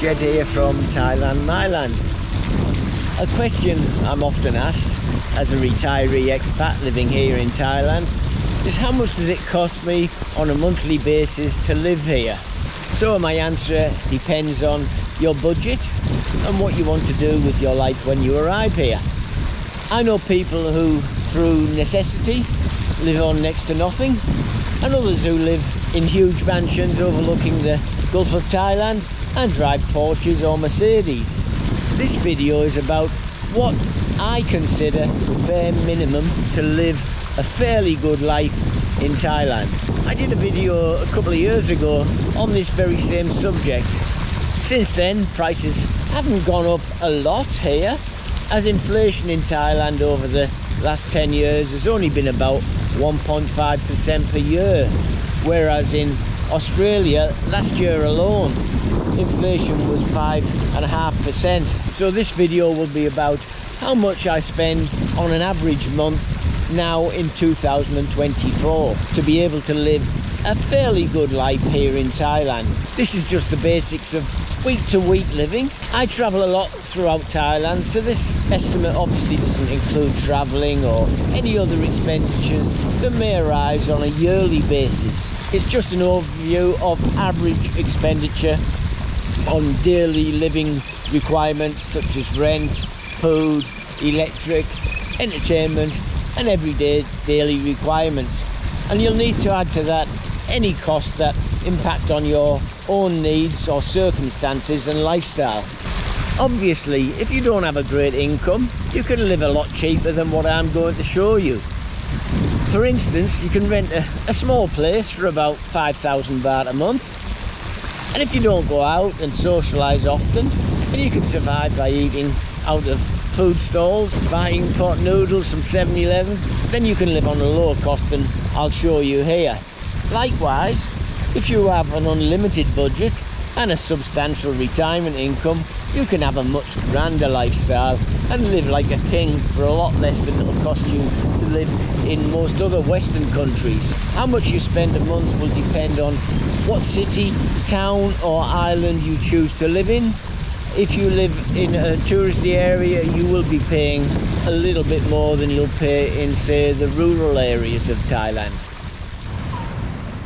Jed here from Thailand, Myland. A question I'm often asked as a retiree expat living here in Thailand is how much does it cost me on a monthly basis to live here? So my answer depends on your budget and what you want to do with your life when you arrive here. I know people who, through necessity, live on next to nothing, and others who live in huge mansions overlooking the Gulf of Thailand and drive Porches or Mercedes. This video is about what I consider the bare minimum to live a fairly good life in Thailand. I did a video a couple of years ago on this very same subject. Since then, prices haven't gone up a lot here, as inflation in Thailand over the last 10 years has only been about 1.5% per year, whereas in Australia last year alone inflation was 5.5%. So this video will be about how much I spend on an average month now in 2024 to be able to live a fairly good life here in Thailand. This is just the basics of week to week living. I travel a lot throughout Thailand, so this estimate obviously doesn't include traveling or any other expenditures that may arise on a yearly basis. It's just an overview of average expenditure on daily living requirements such as rent, food, electric, entertainment and everyday daily requirements. And you'll need to add to that any costs that impact on your own needs or circumstances and lifestyle. Obviously, if you don't have a great income, you can live a lot cheaper than what I'm going to show you. For instance, you can rent a small place for about 5,000 baht a month. And if you don't go out and socialise often, then you can survive by eating out of food stalls, buying pot noodles from 7-Eleven, then you can live on a lower cost than I'll show you here. Likewise, if you have an unlimited budget and a substantial retirement income, you can have a much grander lifestyle and live like a king for a lot less than it'll cost you to live in most other Western countries. How much you spend a month will depend on what city, town or island you choose to live in. If you live in a touristy area, you will be paying a little bit more than you'll pay in, say, the rural areas of Thailand.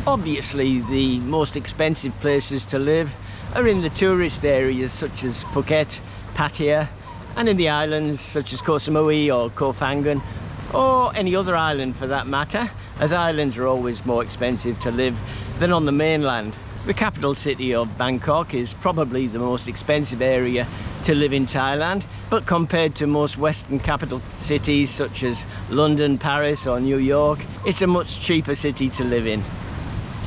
Obviously, the most expensive places to live are in the tourist areas such as Phuket, Pattaya, and in the islands such as Koh Samui or Koh Phangan, or any other island for that matter, as islands are always more expensive to live than on the mainland. The capital city of Bangkok is probably the most expensive area to live in Thailand, but compared to most Western capital cities such as London, Paris or New York, it's a much cheaper city to live in.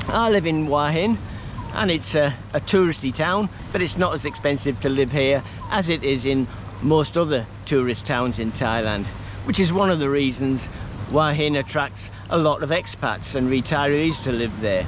I live in Hua Hin, and it's a touristy town, but it's not as expensive to live here as it is in most other tourist towns in Thailand, which is one of the reasons Hua Hin attracts a lot of expats and retirees to live there,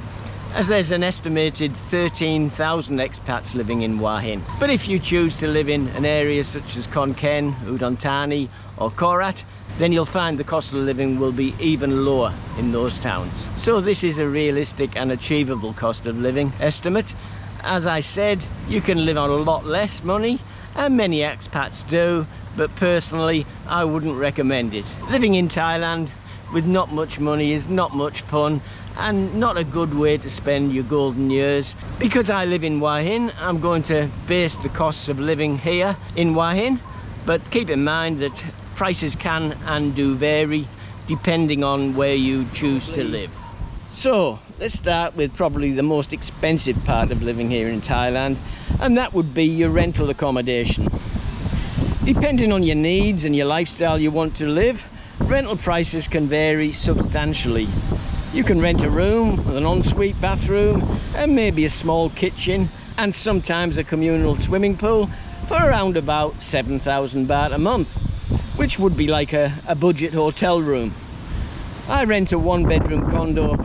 as there's an estimated 13,000 expats living in Hua Hin. But if you choose to live in an area such as Khon Kaen, Udon Thani or Korat, then you'll find the cost of living will be even lower in those towns. So this is a realistic and achievable cost of living estimate. As I said, you can live on a lot less money, and many expats do, but personally I wouldn't recommend it. Living in Thailand with not much money is not much fun and not a good way to spend your golden years. Because I live in Hua Hin, I'm going to base the costs of living here in Hua Hin, but keep in mind that prices can and do vary depending on where you choose to live. So let's start with probably the most expensive part of living here in Thailand, and that would be your rental accommodation. Depending on your needs and your lifestyle you want to live, rental prices can vary substantially. You can rent a room with an ensuite bathroom and maybe a small kitchen and sometimes a communal swimming pool for around about 7,000 baht a month, which would be like a budget hotel room. I rent a one-bedroom condo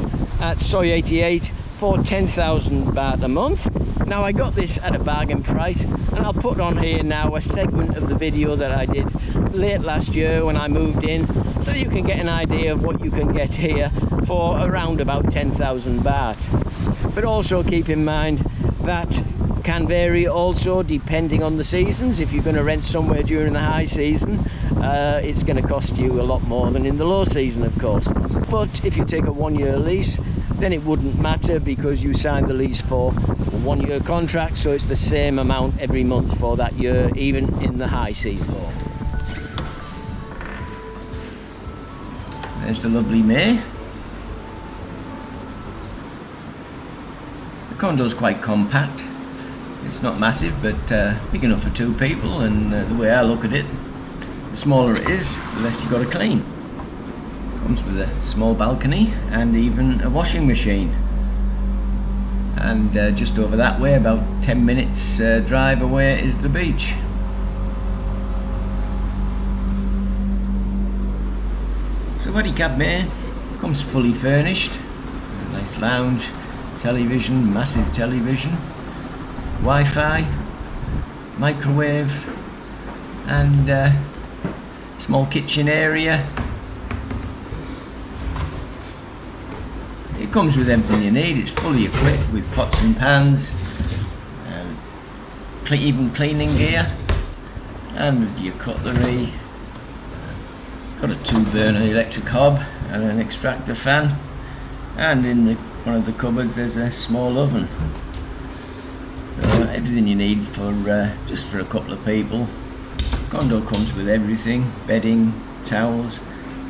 at Soi 88 for 10,000 baht a month. Now I got this at a bargain price, and I'll put on here now a segment of the video that I did late last year when I moved in, so you can get an idea of what you can get here for around about 10,000 baht. But also keep in mind that can vary also depending on the seasons. If you're going to rent somewhere during the high season, it's going to cost you a lot more than in the low season, of course. But if you take a 1-year lease, then it wouldn't matter because you signed the lease for a 1-year contract, so it's the same amount every month for that year, even in the high season. There's the lovely May. The condo's quite compact. It's not massive, but big enough for 2 people, and the way I look at it, the smaller it is, the less you've got to clean. Comes with a small balcony and even a washing machine. And just over that way, about 10 minutes drive away, is the beach. So Wadikab May comes fully furnished. A nice lounge, television, massive television, Wi-Fi, microwave, and small kitchen area. It comes with everything you need. It's fully equipped with pots and pans, even cleaning gear, and your cutlery. It's got a 2-burner electric hob and an extractor fan, and in one of the cupboards there's a small oven. Everything you need for just for a couple of people. Condo comes with everything: bedding, towels,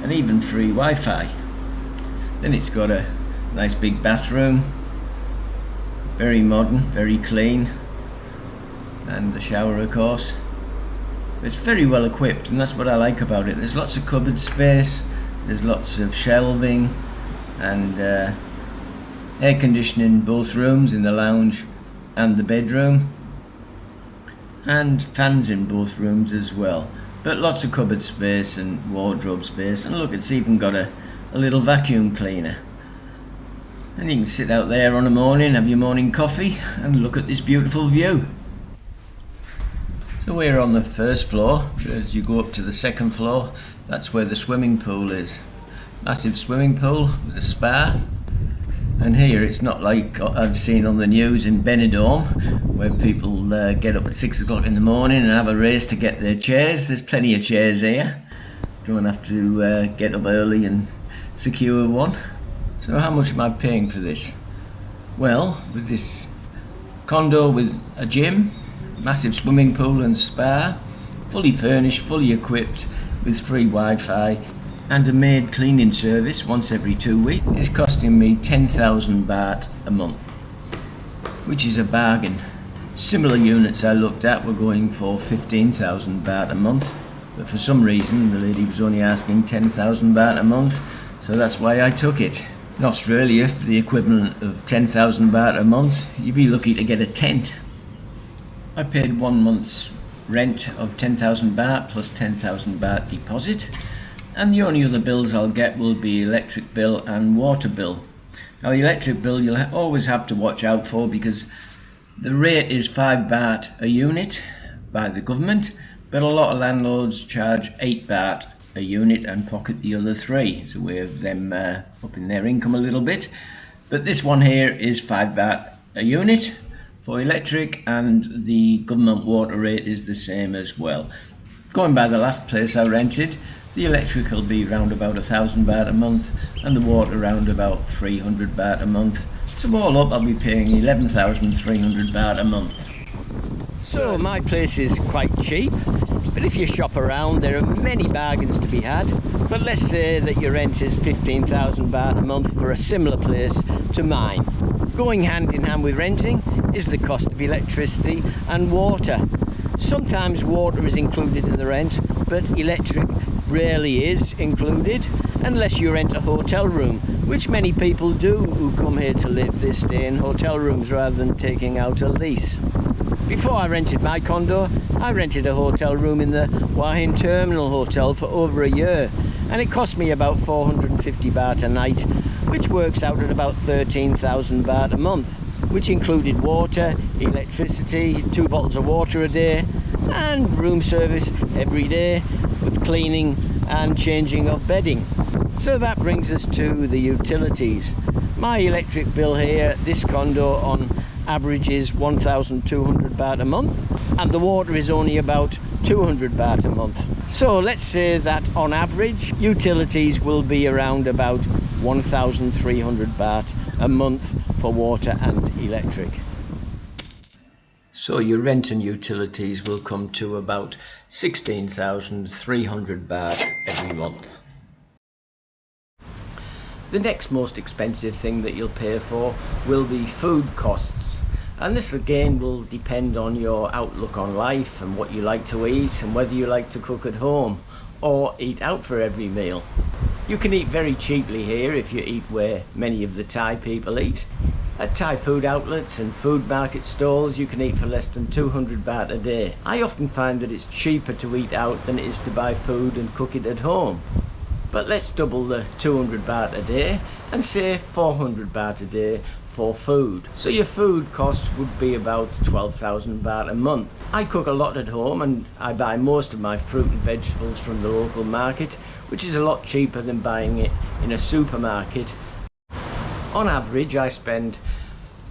and even free Wi-Fi. Then it's got a nice big bathroom, very modern, very clean, and the shower, of course. It's very well equipped, and that's what I like about it. There's lots of cupboard space, there's lots of shelving, and air conditioning in both rooms, in the lounge and the bedroom, and fans in both rooms as well. But lots of cupboard space and wardrobe space, and look, it's even got a little vacuum cleaner. And you can sit out there on a morning, have your morning coffee, and look at this beautiful view. So we're on the 1st floor. As you go up to the 2nd floor, that's where the swimming pool is. Massive swimming pool with a spa. And here it's not like I've seen on the news in Benidorm, where people get up at 6 o'clock in the morning and have a race to get their chairs. There's plenty of chairs here. You don't have to get up early and secure one. So how much am I paying for this? Well, with this condo with a gym, massive swimming pool and spa, fully furnished, fully equipped with free Wi-Fi and a maid cleaning service once every 2 weeks, is costing me 10,000 baht a month, which is a bargain. Similar units I looked at were going for 15,000 baht a month, but for some reason the lady was only asking 10,000 baht a month, so that's why I took it. In Australia, for the equivalent of 10,000 baht a month, you'd be lucky to get a tent. I paid 1 month's rent of 10,000 baht plus 10,000 baht deposit, and the only other bills I'll get will be electric bill and water bill. Now the electric bill you'll always have to watch out for, because the rate is 5 baht a unit by the government, but a lot of landlords charge 8 baht a unit and pocket the other 3. It's a way of them upping their income a little bit. But this one here is 5 baht a unit for electric, and the government water rate is the same as well. Going by the last place I rented, the electric will be round about 1,000 baht a month, and the water round about 300 baht a month. So all up I'll be paying 11,300 baht a month. So my place is quite cheap, but if you shop around there are many bargains to be had. But let's say that your rent is 15,000 baht a month for a similar place to mine. Going hand in hand with renting is the cost of electricity and water. Sometimes water is included in the rent, but electric rarely is included unless you rent a hotel room, which many people do who come here to live. They stay in hotel rooms rather than taking out a lease. Before I rented my condo, I rented a hotel room in the Hua Hin Terminal Hotel for over a year, and it cost me about 450 baht a night, which works out at about 13,000 baht a month, which included water, electricity, 2 bottles of water a day, and room service every day with cleaning and changing of bedding. So that brings us to the utilities. My electric bill here at this condo on averages 1,200 baht a month, and the water is only about 200 baht a month. So let's say that on average utilities will be around about 1,300 baht a month for water and electric. So your rent and utilities will come to about 16,300 baht every month. The next most expensive thing that you'll pay for will be food costs. And this again will depend on your outlook on life and what you like to eat and whether you like to cook at home or eat out for every meal. You can eat very cheaply here if you eat where many of the Thai people eat. At Thai food outlets and food market stalls you can eat for less than 200 baht a day. I often find that it's cheaper to eat out than it is to buy food and cook it at home. But let's double the 200 baht a day and say 400 baht a day for food. So your food costs would be about 12,000 baht a month. I cook a lot at home and I buy most of my fruit and vegetables from the local market, which is a lot cheaper than buying it in a supermarket. On average I spend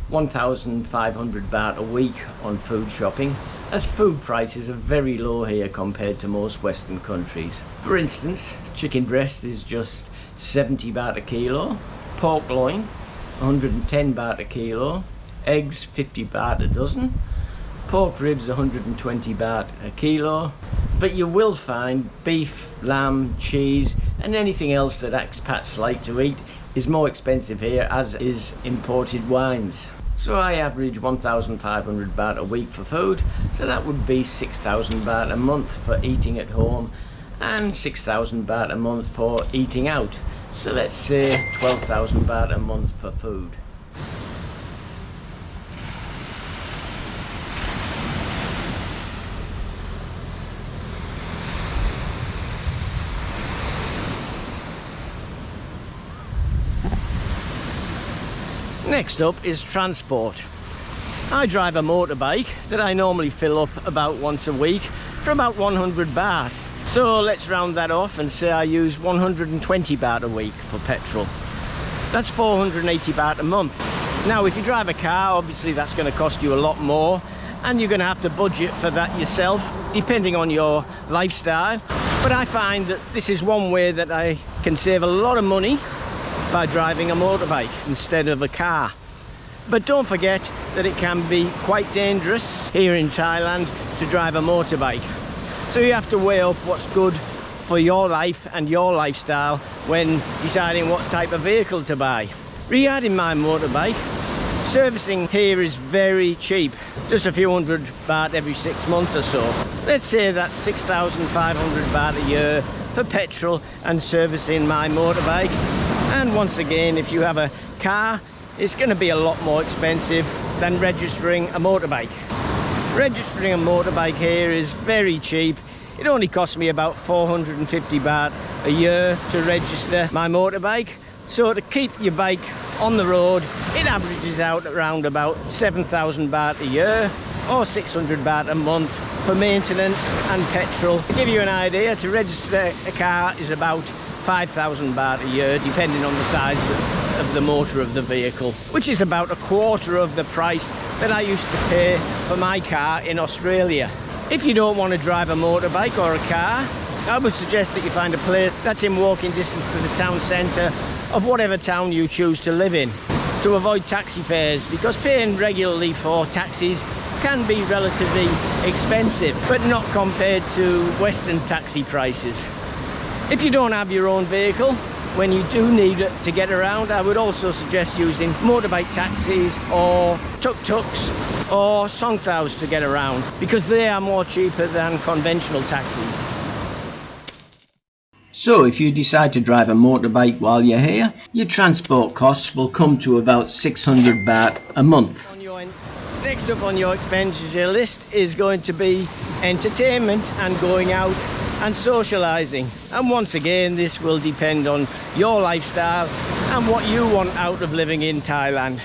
1,500 baht a week on food shopping, as food prices are very low here compared to most Western countries. For instance, chicken breast is just 70 baht a kilo, pork loin 110 baht a kilo, eggs 50 baht a dozen, pork ribs 120 baht a kilo. But you will find beef, lamb, cheese and anything else that expats like to eat is more expensive here, as is imported wines. So I average 1,500 baht a week for food, so that would be 6,000 baht a month for eating at home and 6,000 baht a month for eating out. So let's say 12,000 baht a month for food. Next up is transport. I drive a motorbike that I normally fill up about once a week for about 100 baht. So let's round that off and say I use 120 baht a week for petrol. That's 480 baht a month. Now if you drive a car, obviously that's going to cost you a lot more and you're going to have to budget for that yourself depending on your lifestyle. But I find that this is one way that I can save a lot of money by driving a motorbike instead of a car. But don't forget that it can be quite dangerous here in Thailand to drive a motorbike. So you have to weigh up what's good for your life and your lifestyle when deciding what type of vehicle to buy. Regarding my motorbike, servicing here is very cheap, just a few hundred baht every 6 months or so. Let's say that's 6,500 baht a year for petrol and servicing my motorbike. And once again, if you have a car, it's going to be a lot more expensive than registering a motorbike. Registering a motorbike here is very cheap. It only costs me about 450 baht a year to register my motorbike. So to keep your bike on the road, it averages out around about 7,000 baht a year or 600 baht a month for maintenance and petrol. To give you an idea, to register a car is about 5,000 baht a year, depending on the size of the motor of the vehicle, which is about a quarter of the price that I used to pay for my car in Australia. If you don't want to drive a motorbike or a car, I would suggest that you find a place that's in walking distance to the town centre of whatever town you choose to live in, to avoid taxi fares, because paying regularly for taxis can be relatively expensive, but not compared to Western taxi prices. If you don't have your own vehicle, when you do need it to get around, I would also suggest using motorbike taxis or tuk-tuks or songthaus to get around, because they are more cheaper than conventional taxis. So if you decide to drive a motorbike while you're here, your transport costs will come to about 600 baht a month. Next up on your expenditure list is going to be entertainment and going out and socializing. And once again, this will depend on your lifestyle and what you want out of living in Thailand.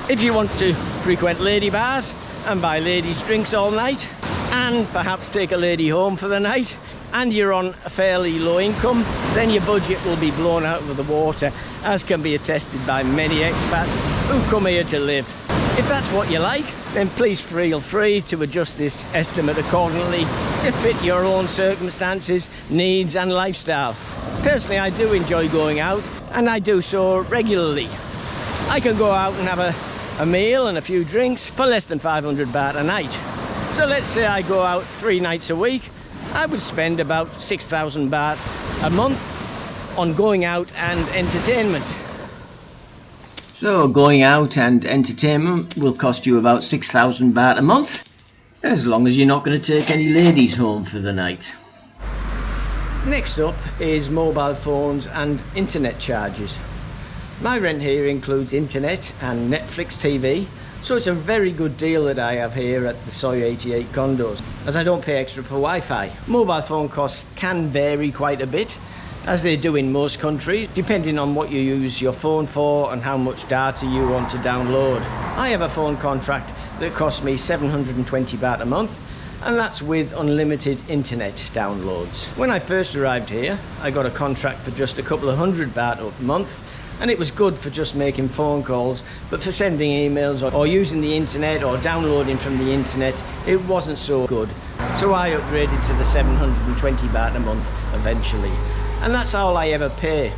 If you want to frequent lady bars and buy ladies drinks all night and perhaps take a lady home for the night, and you're on a fairly low income, then your budget will be blown out of the water, as can be attested by many expats who come here to live. If that's what you like, then please feel free to adjust this estimate accordingly to fit your own circumstances, needs and lifestyle. Personally, I do enjoy going out, and I do so regularly. I can go out and have a meal and a few drinks for less than 500 baht a night. So let's say I go out 3 nights a week, I would spend about 6,000 baht a month on going out and entertainment. So going out and entertainment will cost you about 6,000 baht a month, as long as you're not going to take any ladies home for the night. Next up is mobile phones and internet charges. My rent here includes internet and Netflix TV, so it's a very good deal that I have here at the Soi 88 condos, as I don't pay extra for Wi-Fi. Mobile phone costs can vary quite a bit, as they do in most countries, depending on what you use your phone for and how much data you want to download. I have a phone contract that costs me 720 baht a month, and that's with unlimited internet downloads. When I first arrived here, I got a contract for just a couple of hundred baht a month, and it was good for just making phone calls, but for sending emails or using the internet or downloading from the internet, it wasn't so good. So I upgraded to the 720 baht a month eventually. And that's all I ever pay.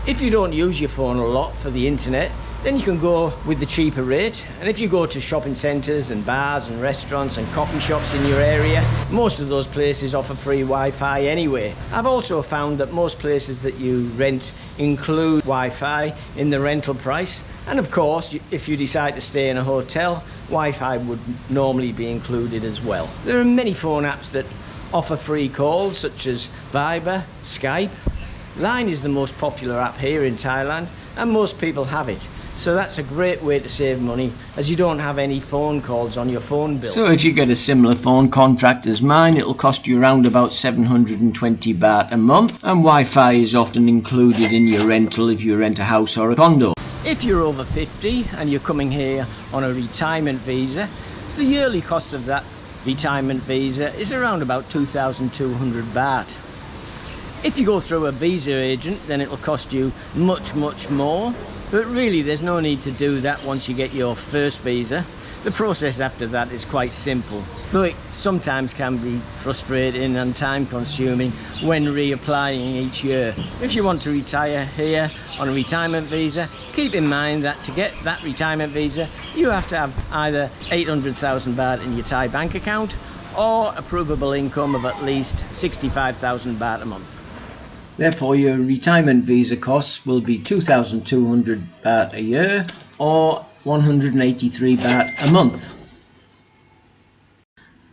If you don't use your phone a lot for the internet, then you can go with the cheaper rate. And if you go to shopping centres and bars and restaurants and coffee shops in your area, most of those places offer free Wi-Fi anyway. I've also found that most places that you rent include Wi-Fi in the rental price. And of course, if you decide to stay in a hotel, Wi-Fi would normally be included as well. There are many phone apps that offer free calls, such as Viber, Skype. Line is the most popular app here in Thailand, and most people have it. So that's a great way to save money, as you don't have any phone calls on your phone bill. So if you get a similar phone contract as mine, it'll cost you around about 720 baht a month, and Wi-Fi is often included in your rental if you rent a house or a condo. If you're over 50 and you're coming here on a retirement visa, the yearly cost of that retirement visa is around about 2,200 baht. If you go through a visa agent, then it'll cost you much more, but really there's no need to do that once you get your first visa. The process after that is quite simple, though it sometimes can be frustrating and time consuming when reapplying each year. If you want to retire here on a retirement visa, keep in mind that to get that retirement visa you have to have either 800,000 baht in your Thai bank account or a provable income of at least 65,000 baht a month. Therefore, your retirement visa costs will be 2,200 baht a year or 183 baht a month.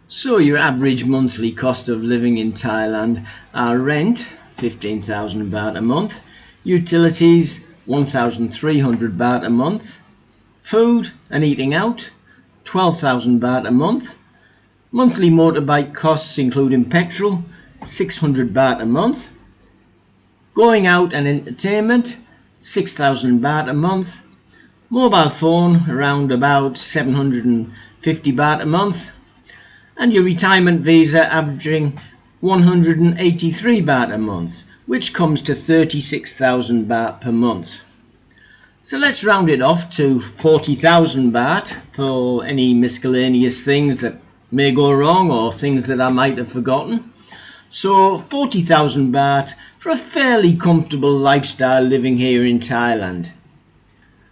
So your average monthly cost of living in Thailand are rent 15,000 baht a month, utilities 1,300 baht a month, food and eating out 12,000 baht a month, monthly motorbike costs including petrol 600 baht a month, going out and entertainment 6,000 baht a month, mobile phone around about 750 baht a month, and your retirement visa averaging 183 baht a month, which comes to 36,000 baht per month. So let's round it off to 40,000 baht for any miscellaneous things that may go wrong or things that I might have forgotten. So 40,000 baht for a fairly comfortable lifestyle living here in Thailand.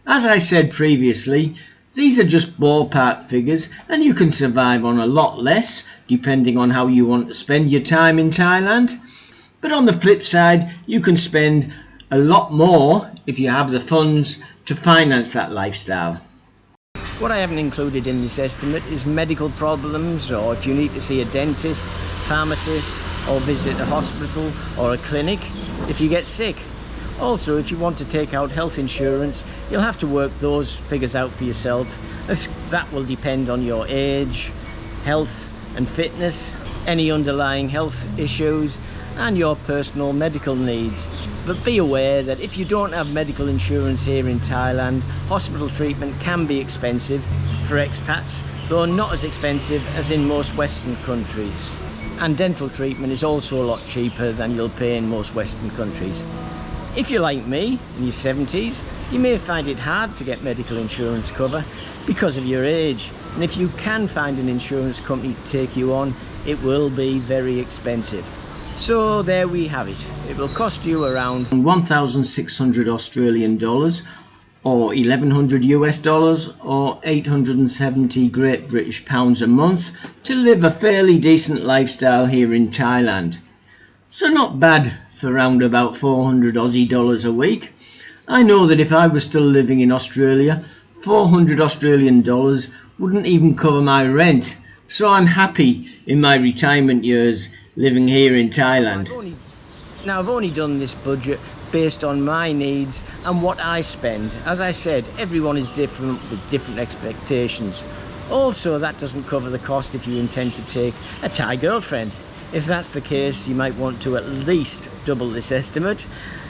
As I said previously, these are just ballpark figures and you can survive on a lot less depending on how you want to spend your time in Thailand. But on the flip side, you can spend a lot more if you have the funds to finance that lifestyle. What I haven't included in this estimate is medical problems, or if you need to see a dentist, pharmacist, or visit a hospital or a clinic if you get sick. Also, if you want to take out health insurance, you'll have to work those figures out for yourself, as that will depend on your age, health and fitness, any underlying health issues, and your personal medical needs. But be aware that if you don't have medical insurance here in Thailand, hospital treatment can be expensive for expats, though not as expensive as in most Western countries. And dental treatment is also a lot cheaper than you'll pay in most Western countries. If you're like me, in your 70s, you may find it hard to get medical insurance cover because of your age. And if you can find an insurance company to take you on, it will be very expensive. So there we have it. It will cost you around 1,600 Australian dollars or 1,100 US dollars or 870 Great British pounds a month to live a fairly decent lifestyle here in Thailand. So not bad for around about 400 Aussie dollars a week. I know that if I was still living in Australia, 400 Australian dollars wouldn't even cover my rent. So I'm happy in my retirement years living here in Thailand. I've only done this budget based on my needs and what I spend. As I said, everyone is different with different expectations. Also, that doesn't cover the cost if you intend to take a Thai girlfriend. If that's the case, you might want to at least double this estimate,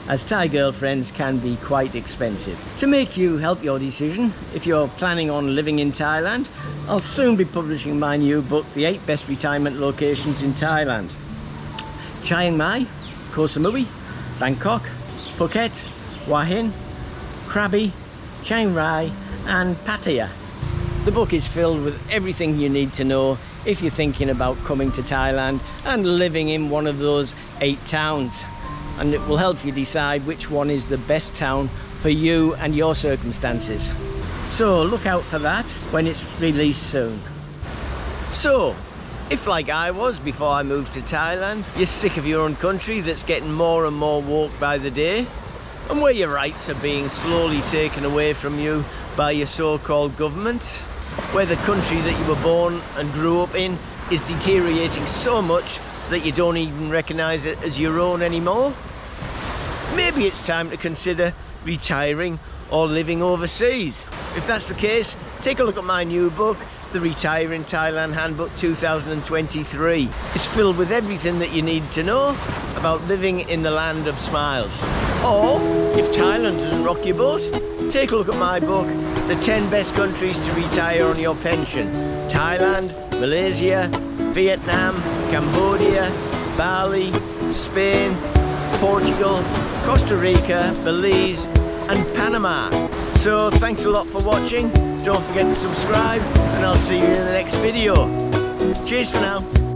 as Thai girlfriends can be quite expensive. To make you help your decision, if you're planning on living in Thailand, I'll soon be publishing my new book, The 8 Best Retirement Locations in Thailand. Chiang Mai, Koh Samui, Bangkok, Phuket, Hua Hin, Krabi, Chiang Rai and Pattaya. The book is filled with everything you need to know if you're thinking about coming to Thailand and living in one of those 8 towns. And it will help you decide which one is the best town for you and your circumstances. So look out for that when it's released soon. So, if like I was before I moved to Thailand, you're sick of your own country that's getting more and more woke by the day, and where your rights are being slowly taken away from you by your so-called governments, where the country that you were born and grew up in is deteriorating so much that you don't even recognise it as your own anymore, maybe it's time to consider retiring or living overseas. If that's the case, take a look at my new book, The Retire in Thailand Handbook 2023. It's filled with everything that you need to know about living in the land of smiles. Or, if Thailand doesn't rock your boat, take a look at my book, The 10 Best Countries to Retire on Your Pension. Thailand, Malaysia, Vietnam, Cambodia, Bali, Spain, Portugal, Costa Rica, Belize and Panama. So thanks a lot for watching. Don't forget to subscribe and I'll see you in the next video. Cheers for now.